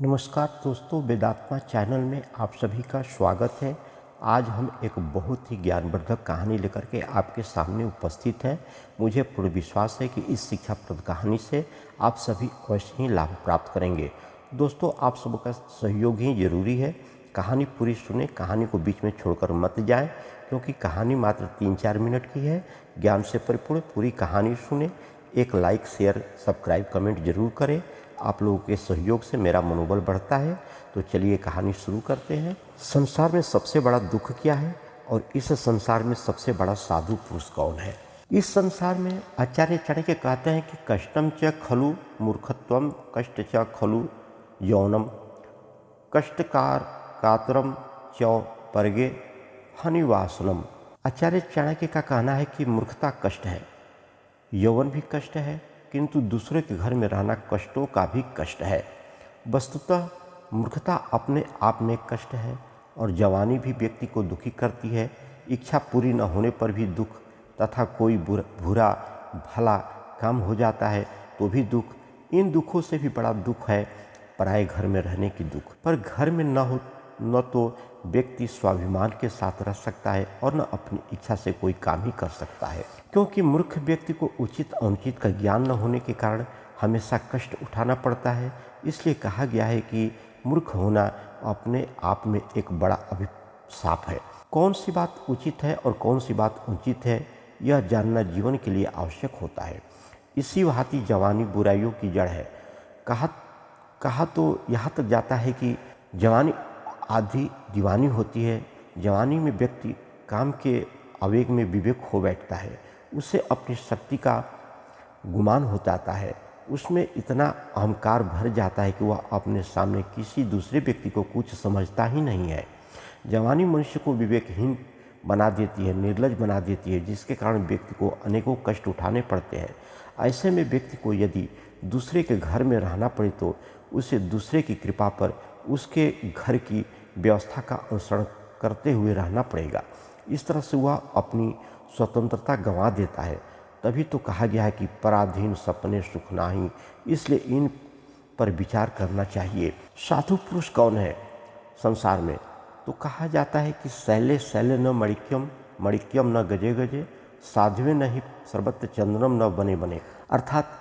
नमस्कार दोस्तों, वेदात्मा चैनल में आप सभी का स्वागत है। आज हम एक बहुत ही ज्ञानवर्धक कहानी लेकर के आपके सामने उपस्थित हैं। मुझे पूर्ण विश्वास है कि इस शिक्षाप्रद कहानी से आप सभी अवश्य ही लाभ प्राप्त करेंगे। दोस्तों, आप सबका सहयोग ही जरूरी है। कहानी पूरी सुने, कहानी को बीच में छोड़कर मत जाएं, क्योंकि कहानी मात्र 3-4 मिनट की है। ज्ञान से परिपूर्ण पूरी कहानी सुने। एक लाइक, शेयर, सब्सक्राइब, कमेंट जरूर करें। आप लोगों के सहयोग से मेरा मनोबल बढ़ता है। तो चलिए कहानी शुरू करते हैं। संसार में सबसे बड़ा दुख क्या है और इस संसार में सबसे बड़ा साधु पुरुष कौन है? इस संसार में आचार्य चाणक्य कहते हैं कि कष्टम च खलु मूर्खत्वम, कष्ट च खलु यौनम, कष्टकार कातरम च परगे हनिवासनम। आचार्य चाणक्य का कहना है कि मूर्खता कष्ट है, यौवन भी कष्ट है, किंतु दूसरे के घर में रहना कष्टों का भी कष्ट है। वस्तुतः मूर्खता अपने आप में कष्ट है और जवानी भी व्यक्ति को दुखी करती है। इच्छा पूरी न होने पर भी दुख, तथा कोई बुरा भला काम हो जाता है तो भी दुख। इन दुखों से भी बड़ा दुख है पराए घर में रहने की दुख। पर घर में न तो व्यक्ति स्वाभिमान के साथ रह सकता है और न अपनी इच्छा से कोई काम ही कर सकता है, क्योंकि मूर्ख व्यक्ति को उचित अनुचित का ज्ञान न होने के कारण हमेशा कष्ट उठाना पड़ता है। इसलिए कहा गया है कि मूर्ख होना अपने आप में एक बड़ा अभिशाप है। कौन सी बात उचित है और कौन सी बात अनुचित है, यह जानना जीवन के लिए आवश्यक होता है। इसी भांति जवानी बुराइयों की जड़ है। कहा तो यहाँ तक जाता है कि जवानी आधी दीवानी होती है। जवानी में व्यक्ति काम के आवेग में विवेक खो बैठता है, उसे अपनी शक्ति का गुमान हो जाता है, उसमें इतना अहंकार भर जाता है कि वह अपने सामने किसी दूसरे व्यक्ति को कुछ समझता ही नहीं है। जवानी मनुष्य को विवेकहीन बना देती है, निर्लज बना देती है, जिसके कारण व्यक्ति को अनेकों कष्ट उठाने पड़ते हैं। ऐसे में व्यक्ति को यदि दूसरे के घर में रहना पड़े तो उसे दूसरे की कृपा पर उसके घर की व्यवस्था का अनुसरण करते हुए रहना पड़ेगा। इस तरह से वह अपनी स्वतंत्रता गंवा देता है। तभी तो कहा गया है कि पराधीन सपने सुख नाही, इसलिए इन पर विचार करना चाहिए। साधु पुरुष कौन है संसार में? तो कहा जाता है कि शैले शैले न मणिक्यम, मणिक्यम न गजे गजे, साध्वे न ही सर्वत्र चंद्रम न बने बने। अर्थात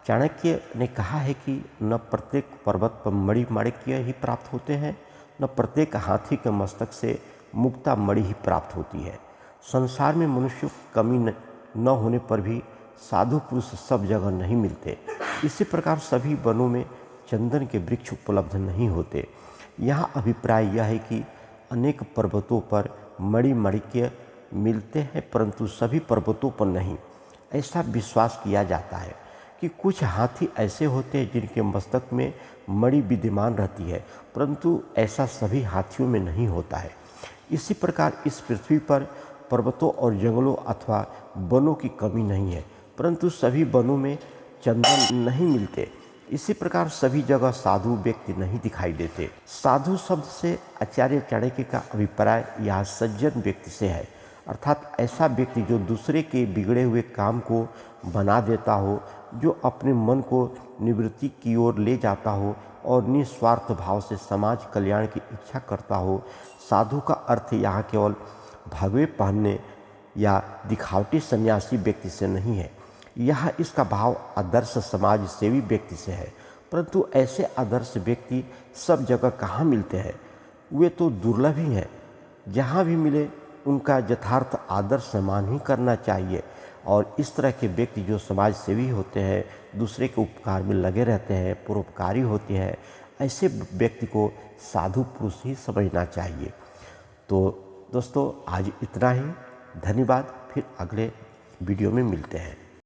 चाणक्य ने कहा है कि न प्रत्येक पर्वत पर मणि माणिक्य ही प्राप्त होते हैं, न प्रत्येक हाथी के मस्तक से मुक्ता मणि ही प्राप्त होती है। संसार में मनुष्य की कमी न होने पर भी साधु पुरुष सब जगह नहीं मिलते। इसी प्रकार सभी वनों में चंदन के वृक्ष उपलब्ध नहीं होते। यहाँ अभिप्राय यह है कि अनेक पर्वतों पर मणि माणिक्य मिलते हैं, परंतु सभी पर्वतों पर नहीं। ऐसा विश्वास किया जाता है कि कुछ हाथी ऐसे होते हैं जिनके मस्तक में मणि विद्यमान रहती है, परंतु ऐसा सभी हाथियों में नहीं होता है। इसी प्रकार इस पृथ्वी पर पर्वतों और जंगलों अथवा वनों की कमी नहीं है, परंतु सभी वनों में चंदन नहीं मिलते। इसी प्रकार सभी जगह साधु व्यक्ति नहीं दिखाई देते। साधु शब्द से आचार्य चाणक्य का अभिप्राय यह सज्जन व्यक्ति से है, अर्थात ऐसा व्यक्ति जो दूसरे के बिगड़े हुए काम को बना देता हो, जो अपने मन को निवृत्ति की ओर ले जाता हो और निस्वार्थ भाव से समाज कल्याण की इच्छा करता हो। साधु का अर्थ यहाँ केवल भगवे पहनने या दिखावटी सन्यासी व्यक्ति से नहीं है। यह इसका भाव आदर्श समाज सेवी व्यक्ति से है। परंतु ऐसे आदर्श व्यक्ति सब जगह कहाँ मिलते हैं? वे तो दुर्लभ ही हैं। जहाँ भी मिले उनका यथार्थ आदर सम्मान ही करना चाहिए। और इस तरह के व्यक्ति जो समाज सेवी होते हैं, दूसरे के उपकार में लगे रहते हैं, परोपकारी होते हैं, ऐसे व्यक्ति को साधु पुरुष ही समझना चाहिए। तो दोस्तों, आज इतना ही। धन्यवाद। फिर अगले वीडियो में मिलते हैं।